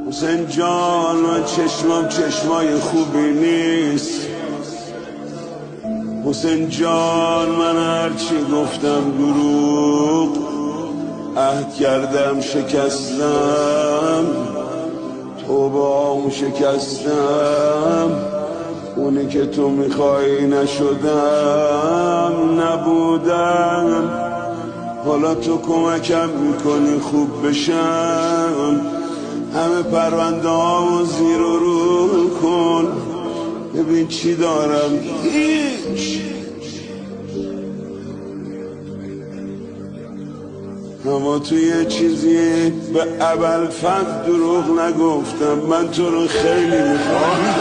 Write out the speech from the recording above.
حسین جان من چشمم چشمای خوبی نیست. حسین جان من هرچی گفتم دروغ، عهد کردم شکستم، توبه‌امو شکستم، اونی که تو میخوای نشدم، نبودم. حالا تو کمکم میکنی خوب بشم، همه پرونده هامو زیر و رو کن، ببین چی دارم، هیچ. اما تو یه چیزی به ابوالفضل دروغ نگفتم، من تو رو خیلی میخوام.